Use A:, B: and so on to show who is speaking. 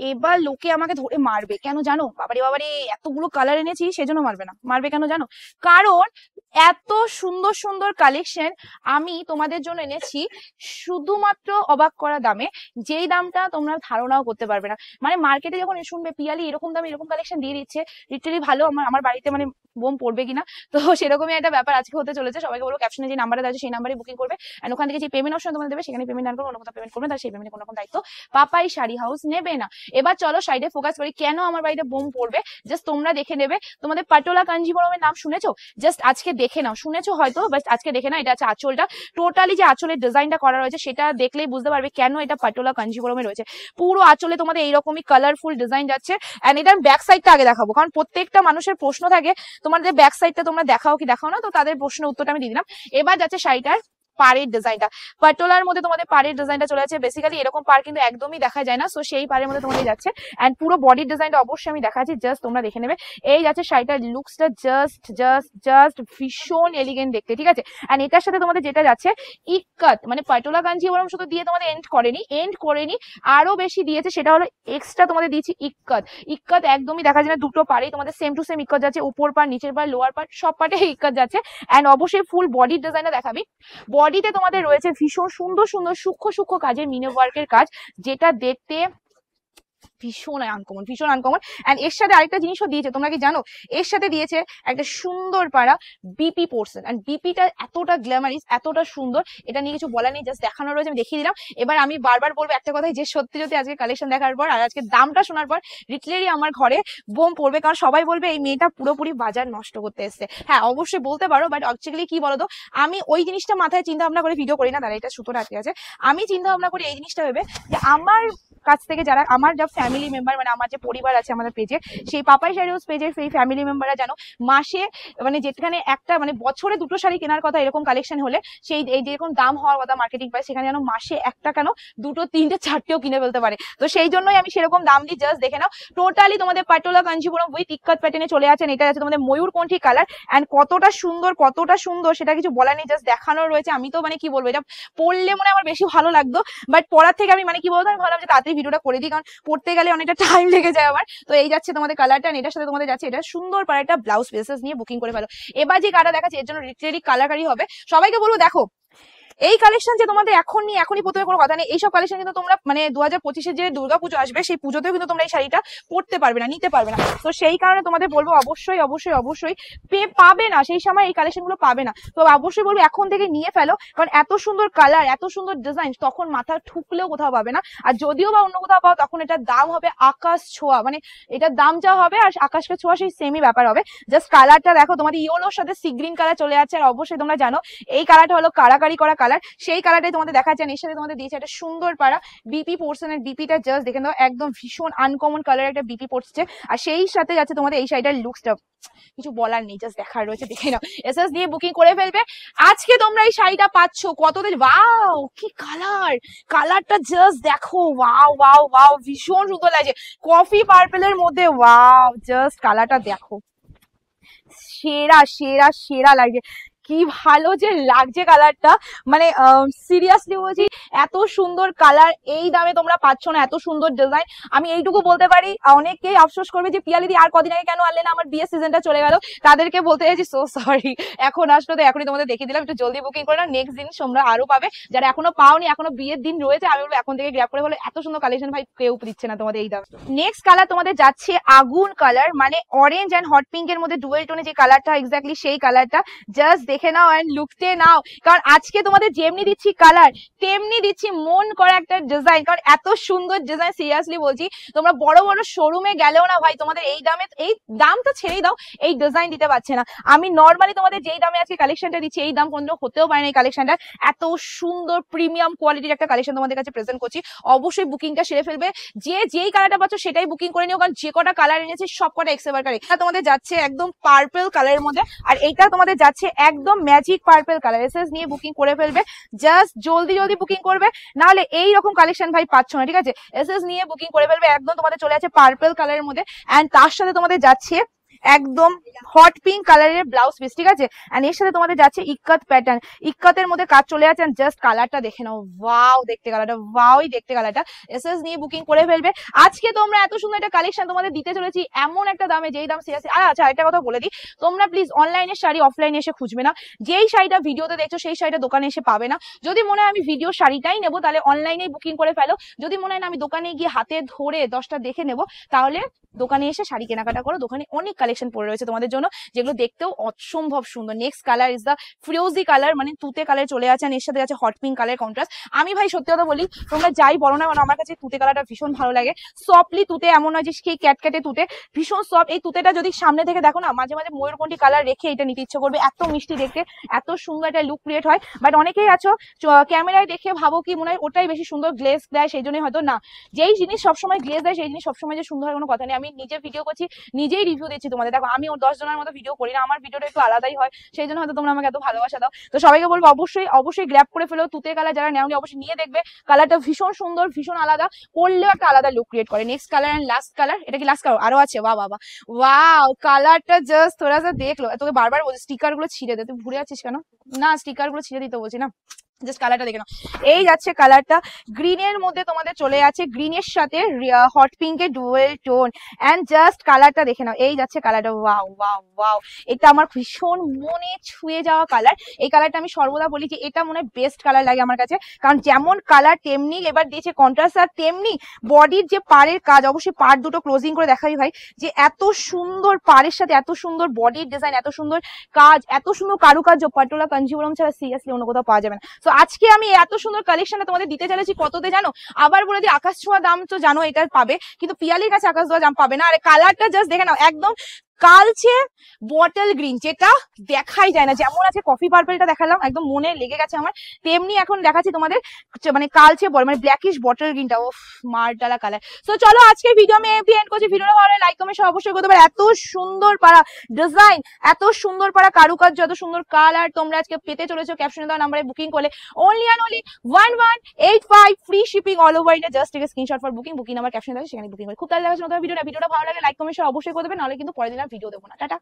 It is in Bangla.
A: এবার লোকে আমাকে ধরে মারবে কেন জানো? বাবারে বাবারে, এতগুলো কালার এনেছি সেজন্য মারবে না, মারবে কেন জানো? কারণ এত সুন্দর সুন্দর কালেকশন আমি তোমাদের জন্য এনেছি শুধুমাত্র অবাক করা দামে, যেই দামটা তোমরা ধারণাও করতে পারবে না। মানে মার্কেটে যখন শুনবে পিয়ালি এরকম দামে এরকম কালেকশন দিয়ে দিচ্ছে, লিটারালি ভালো আমার আমার বাড়িতে মানে বোম পড়বে কিনা। তো সেরকমই একটা ব্যাপার আজকে হতে চলেছে। সবাইকে বলবো ক্যাপশনে যে নাম্বারটা আছে সেই নাম্বারে বুকিং করবে, এন্ড ওখান থেকে যে পেমেন্ট অপশন তোমাদের দেবে সেখানে পেমেন্ট ডান করে অন্য কোথাও পেমেন্ট করবে, তার সেই পেমেন্টে কোনো রকম দায়িত্ব পাপাই শাড়ি হাউস নেবে না। এবার চলো সাইডে ফোকাস করি, কেন আমার বাড়িতে বোম পড়বে জাস্ট তোমরা দেখে নেবে। তোমাদের পাটোলা কাঞ্জিবরমের নাম শুনেছো? জাস্ট আজকে দেখে নাও, শুনেছো হয়তো বাট আজকে দেখে নাও। এটা আছে আঁচলটা, টোটালি যে আঁচলের ডিজাইনটা করা রয়েছে সেটা দেখলেই বুঝতে পারবে কেন এটা পাটোলা কাঞ্জিবরমে রয়েছে। পুরো আঁচলে তোমাদের এইরকমই কালারফুল ডিজাইন যাচ্ছে। এন্ড এটার ব্যাক সাইডটা আগে দেখাবো, কারণ প্রত্যেকটা মানুষের প্রশ্ন থাকে তোমাদের ব্যাক সাইডটা তোমরা দেখাও কি দেখাও না, তো তাদের প্রশ্নের উত্তরটা আমি দিয়ে দিলাম। এবার যাচ্ছে শাড়িটার পাড়ের ডিজাইনটা, পাটোলার মধ্যে তোমাদের পাড়ের ডিজাইনটা চলে যাচ্ছে। বেসিক্যালি এরকম পাড় কিন্তু একদমই দেখা যায় না, সো সেই পাড়ের মধ্যে তোমাদের যাচ্ছে। এন্ড পুরো বডির ডিজাইনটা অবশ্যই আমি দেখাচ্ছি, জাস্ট তোমরা দেখে নেবে। এই যাচ্ছে শাড়িটার লুকসটা, জাস্ট জাস্ট জাস্ট ভীষণ এলিগেন্ট দেখতে, ঠিক আছে। এন্ড এটার সাথে তোমাদের যেটা যাচ্ছে ইক্কাত, মানে পাটোলা কাঞ্জিবরম শুধু দিয়ে তোমাদের এন্ড করেনি, আরো বেশি দিয়েছে, সেটা হলো এক্সট্রা তোমাদের দিয়েছি ইক্কাত। ইক্কাত একদমই দেখা যায় না, দুটো পাড়েই তোমাদের সেম টু সেম ইক্কাত যাচ্ছে, উপর পাড় নিচের পাড় লোয়ার পাড় সব পাটে ইক্কাত যাচ্ছে। এন্ড অবশ্যই ফুল বডির ডিজাইনটা দেখাবি। বডিতে তোমাদের রয়েছে ভীষণ সুন্দর সুন্দর সূক্ষ্ম সূক্ষ্ম কাজের মিনি ওয়ার্কের কাজ, যেটা দেখতে ভীষণ আনকমন, ভীষণ আনকমন। এন্ড এর সাথে আরেকটা জিনিসও দিয়েছে, তোমরা কি জানো? এর সাথে দিয়েছে একটা সুন্দর পাড়া বিপি পোর্শন। এন্ড বিপিটা এতটা গ্ল্যামারিস, এতটা সুন্দর, এটা নিয়ে কিছু বলার নেই, জাস্ট দেখানো রয়েছে, আমি দেখিয়ে দিলাম। এবার আমি বারবার বলবো একটা কথাই, যে সত্যি সত্যি আজকে কালেকশন দেখার পর আর আজকে দামটা শোনার পর লিটারেলি আমার ঘরে বোম পড়বে, কারণ সবাই বলবে এই মেয়েটা পুরোপুরি বাজার নষ্ট করতে এসছে। হ্যাঁ অবশ্যই বলতে পারো, বাট অ্যাকচুয়ালি কি বলতো, আমি ওই জিনিসটা মাথায় চিন্তা ভাবনা করে ভিডিও করি না। দাঁড়া, এটা সুতোটা আটকে আছে। আমি চিন্তা ভাবনা করি এই জিনিসটা ভেবে যে আমার কাছ থেকে যারা আমার যা ফ্যামিলি মেম্বার, মানে আমার যে পরিবার আছে আমাদের পেজে, সেই পাপাই শাড়ি হাউস পেজের সেই ফ্যামিলি মেম্বাররা জানো মাসে মানে যেখানে একটা মানে বছরে দুটো শাড়ি কেনার কথা এরকম কালেকশন হলে, সেই এই যেরকম দাম হওয়ার কথা মার্কেটিং প্রাইস, সেখানে যেন মাসে একটা কেন দুটো তিনটে চারটেও কিনে ফেলতে পারে। তো সেই জন্যই আমি সেরকম দাম দিই, জাস্ট দেখে নাও। টোটালি তোমাদের পাটোলা কাঞ্জিবরম উইথ ইক্কাত প্যাটার্নে চলে আছেন। এটা আছে তোমাদের ময়ূরকণ্ঠী কালার। এন্ড কতটা সুন্দর সেটা কিছু বলার নেই, জাস্ট দেখানো রয়েছে। আমি তো মানে কি বলবো, এটা পড়লে মনে আমার বেশি ভালো লাগতো, বাট পড়ার থেকে আমি মানে কি বলতো, আমি ভাবলাম যে তাড়াতাড়ি ভিডিওটা করে দিই, কারণ পড়তে গেলে অনেকটা টাইম লেগে যায় আমার। তো এই যাচ্ছে তোমাদের কালারটা, এটার সাথে তোমাদের যাচ্ছে এটা সুন্দর পাড়া একটা ব্লাউজ পিসেস নিয়ে বুকিং করে ফেলো। এবার যে কালার দেখাচ্ছে এর জন্য লিটারেলি কালারকারি হবে। সবাইকে বলবো দেখো, এই কালেকশন যে তোমাদের এখনই প্রথমে কোনো কথা নেই, এইসব কালেকশন কিন্তু তোমরা মানে 2025-এ যে দুর্গাপুজো আসবে সেই পুজোতেও কিন্তু তোমরা এই শাড়িটা পরতে পারবে না, নিতে পারবে না। তো সেই কারণে তোমাদের বলবো অবশ্যই অবশ্যই অবশ্যই পাবে না, সেই সময় এই কালেকশন গুলো পাবে না। তো অবশ্যই বলবো এখন থেকে নিয়ে ফেলো, কারণ এত সুন্দর কালার এত সুন্দর ডিজাইন তখন মাথা ঠুকলেও কোথাও পাবে না। আর যদিও বা অন্য কোথাও পাও তখন এটার দাম হবে আকাশ ছোঁয়া, মানে এটার দাম যা হবে আর আকাশকে ছোঁয়া সেই সেমই ব্যাপার হবে। জাস্ট কালারটা দেখো, তোমাদের ইয়েলোর সাথে সি গ্রিন কালার চলে যাচ্ছে। আর অবশ্যই তোমরা জানো এই কালারটা হলো কারাকারি করা কালার, সেই কালারটাই তোমাদের দেখাচ্ছে। এর সাথে তোমাদের দিয়েছে একটা সুন্দর পাড়া বিপি পোর্শনের, বিপিটা জাস্ট দেখে নাও, একদম ভীষণ আনকমন কালার একটা বিপি পড়ছে। আর সেই সাথে যাচ্ছে তোমাদের এই শাড়িটার লুকসটা, কিছু বলার নেই, জাস্ট দেখার রয়েছে, দেখে নাও। এসএস দিয়ে বুকিং করে ফেলবে। আজকে তোমরা এই শাড়িটা পাচ্ছ কততে, ওয়াও কি কালার, কালারটা জাস্ট দেখো, ওয়াও ওয়াও ওয়াও, ভীষণ সুন্দর লাগছে কফি পার্পেলের মধ্যে। ওয়াও জাস্ট কালারটা দেখো, সেরা সেরা সেরা লাগছে, কি ভালো যে লাগছে কালারটা, মানে সিরিয়াসলি বলছি এত সুন্দর কালার এই দামে তোমরা পাচ্ছ না, এত সুন্দর ডিজাইন। আমি এইটুকু বলতে পারি, অনেকেই আফসোস করবে যে পিয়ালিদি আর কদিন আগে কেন আনলে না, আমার বিয়ের সিজনটা চলে গেল। তাদেরকে বলতে চাইছি সো সরি, এখন আসলো তো এখনই তোমাদের দেখিয়ে দিলাম, একটু জলদি বুকিং করে নাও, নেক্সট দিন তোমরা আরো পাবে। যারা এখনো পাওনি, এখনো বিয়ের দিন রয়েছে, আমি বলবো এখন থেকে গ্র্যাব করে বলে, এত সুন্দর কালেকশন ভাই কেউ দিচ্ছে না তোমাদের এই দাম। নেক্সট কালার তোমাদের যাচ্ছে আগুন কালার, মানে অরেঞ্জ এন্ড হট পিঙ্ক এর মধ্যে ডুয়েল টোনে যে কালারটা, এক্স্যাক্টলি সেই কালারটা। জাস্ট দেখে নাও এন্ড লুকতে নাও, কারণ আজকে তোমাদের যেমনি দিচ্ছি কালার তেমনি দিচ্ছি মন করা একটা ডিজাইন, কারণ এত সুন্দর ডিজাইন সিরিয়াসলি বলছি তোমরা বড় বড় শোরুমে গেলেও না ভাই তোমাদের এই দামে, এই দাম তো ছেড়েই দাও, এই ডিজাইন দিতে পারছে না। আমি নর্মালি তোমাদের যেই দামে আজকে কালেকশনটা দিচ্ছি এই দাম কোনো হতেও পারে না এই কালেকশনটা। এত সুন্দর প্রিমিয়াম কোয়ালিটির একটা কালেকশন তোমাদের কাছে প্রেজেন্ট করছি। অবশ্যই বুকিংটা সেরে ফেলবে, যে যেই কালারটা পাচ্ছ সেটাই বুকিং করে নিও, কারণ যে কটা কালার এনেছি সব কটা এক্সেভার কালার। এটা তোমাদের যাচ্ছে একদম পার্পল কালারের মধ্যে, আর এইটা তোমাদের যাচ্ছে একদম ম্যাজিক পার্পল কালার। এসএস নিয়ে বুকিং করে ফেলবে, জাস্ট জলদি জলদি বুকিং করবে, নাহলে এই রকম কালেকশন ভাই পাচ্ছ না, ঠিক আছে। এসএস নিয়ে বুকিং করে ফেলবে, একদম তোমাদের চলে আছে পার্পল কালারের মধ্যে। এন্ড তার সাথে তোমাদের যাচ্ছে একদম হট পিঙ্ক কালারের ব্লাউজ পিস, ঠিক আছে। এন্ড এর সাথে তোমাদের যাচ্ছে ইক্কাত প্যাটার্ন, ইক্কাতের মধ্যে কাজ চলে আছে। জাস্ট কালারটা দেখে নাও, ওয়াও দেখতে কালারটা, ওয়াওই দেখতে কালারটা। এসএস নিয়ে বুকিং করে ফেলবে। আজকে তোমরা এত সুন্দর একটা কালেকশন তোমাদের দিতে চলেছি এমন একটা দামে, যেই দাম সিরিয়াসলি। আর আচ্ছা একটা কথা বলে দিই, তোমরা প্লিজ অনলাইনের শাড়ি অফলাইনে এসে খুঁজবে না। যেই শাড়িটা ভিডিওতে দেখছো সেই শাড়িটা দোকানে এসে পাবে না। যদি মনে হয় আমি ভিডিও শাড়িটাই নেবো তাহলে অনলাইনেই বুকিং করে ফেলো। যদি মনে হয় না আমি দোকানে গিয়ে হাতে ধরে 10টা দেখে নেবো, তাহলে দোকানে এসে শাড়ি কেনাকাটা করো। দোকানে অনেক কালেকশন পড়ে রয়েছে তোমাদের জন্য, যেগুলো দেখতেও অসম্ভব সুন্দর। Next colour is the firozi colour, মানে তুতে কালার চলে আছে। আর এর সাথে আছে হট পিঙ্ক কালার কন্ট্রাস্ট। আমি ভাই সত্যি কথা বলি, তোমরা যাই বলো না মানে আমার কাছে তুতে কালারটা ভীষণ ভালো লাগে। সফটলি তুতে, এমন নয় যে সেই ক্যাটক্যাটে তুতে, ভীষণ সফট। এই তুতেটা যদি সামনে থেকে দেখো না, মাঝে মাঝে ময়ূরকণ্ঠী কালার রেখে এটা নিতে ইচ্ছে করবে, এত মিষ্টি দেখতে, এত সুন্দর একটা লুক ক্রিয়েট হয়। বাট অনেকেই আছো ক্যামেরায় দেখে ভাবো কি মনে হয় ওটাই বেশি সুন্দর, গ্লেজ দেয়, সেই জন্যই হয়তো না। যেই জিনিস সবসময় গ্লেজ দেয় সেই জিনিস সবসময় যে সুন্দর হয় কোনো কথা নেই। আমি নিজে ভিডিও করছি, নিজেই রিভিউ দিচ্ছি তোমাদের। দেখো আমি 10 জনের মতো ভিডিও করি না, আমার ভিডিওটা একটু আলাদাই হয়, সেই জন্য হয়তো তোমরা আমাকে এত ভালোবাসা দাও। তো সবাইকে বলবো অবশ্যই অবশ্যই গ্র্যাব করে ফেলো তুতে কালার, যারা নেওনি অবশ্যই নিয়ে দেখবে। কালারটা ভীষণ সুন্দর, ভীষণ আলাদা, পরলেও একটা আলাদা লুক ক্রিয়েট করে। Next colour and last colour, এটা কি লাস্ট কালার? আরো আছে, বাহ বাবা, ওয়াও কালারটা জাস্ট থোড়া সা দেখলো। তোকে বারবার বলছি স্টিকার গুলো ছিঁড়ে দে, তুই ঘুরে আছিস কেন? না স্টিকার গুলো ছিঁড়ে দিতে বলছি না, জাস্ট কালারটা দেখে নাও। এই যাচ্ছে কালারটা, গ্রিনের মধ্যে তোমাদের চলে আছে, গ্রিনের সাথে হট পিঙ্কের ডুয়েল টোন। এন্ড জাস্ট কালারটা দেখে নাও, এই যাচ্ছে কালারটা, ওয়াও ওয়াও ওয়াও। এটা আমার ভীষণ মনে ছুঁয়ে যাওয়া কালার। এই কালারটা আমি সর্বদা বলি যে এটা মনে বেস্ট কালার লাগে আমার কাছে, কারণ যেমন কালার তেমনি এবার দিয়েছে কন্ট্রাস্ট, আর তেমনি বডির যে পাড়ের কাজ, অবশ্যই পাড় দুটো ক্লোজিং করে দেখাই ভাই, যে এত সুন্দর পাড়ের সাথে এত সুন্দর বডির ডিজাইন, এত সুন্দর কাজ, এত সুন্দর কারুকার্য, পাটোলা কাঞ্জিবরম ছাড়া সিরিয়াসলি অন্য কোথাও পাওয়া যাবে না। তো আজকে আমি এত সুন্দর কালেকশনটা তোমাদের দিতে চলেছি কততে জানো? আবার বলে দিই, আকাশ ছোঁয়া দাম তো জানো এটার পাবে, কিন্তু পিয়ালির কাছে আকাশ ছোঁয়া দাম পাবে না। আর কালারটা জাস্ট দেখে নাও, একদম কালচে বটল গ্রিন, যেটা দেখাই যায় না। যেমন আছে কফি পার্পলটা দেখালাম, একদম মনে লেগে গেছে আমার, তেমনি এখন দেখাচ্ছি তোমাদের মানে কালচে মানে ব্ল্যাকিশ বটল গ্রিনটা, ও মারডালা কালার। তো চলো আজকে ভিডিও আমি এন্ড করছি। ভিডিওটা ভালো লাগে লাইক কমেন্ট অবশ্যই করতে পারো। এত সুন্দর পারা ডিজাইন, এত সুন্দর পারা কারুকার্য, এত সুন্দর কালার তোমরা আজকে পেতে চলেছো ক্যাপশনে দেওয়া নাম্বারে বুকিং করলে। Only and only 1185, free shipping all over India. Just take screenshot for booking, booking number ক্যাপশনে দেওয়া, সেখানে বুকিং করে। খুব তাড়াতাড়ি দেখাচ্ছি নতুন ভিডিও না, ভিডিওটা ভালো লাগে লাইক কমেন্ট অবশ্যই করতে হবে, নাহলে কিন্তু পরের দিন আর ভিডিও দেবো না। টাটা।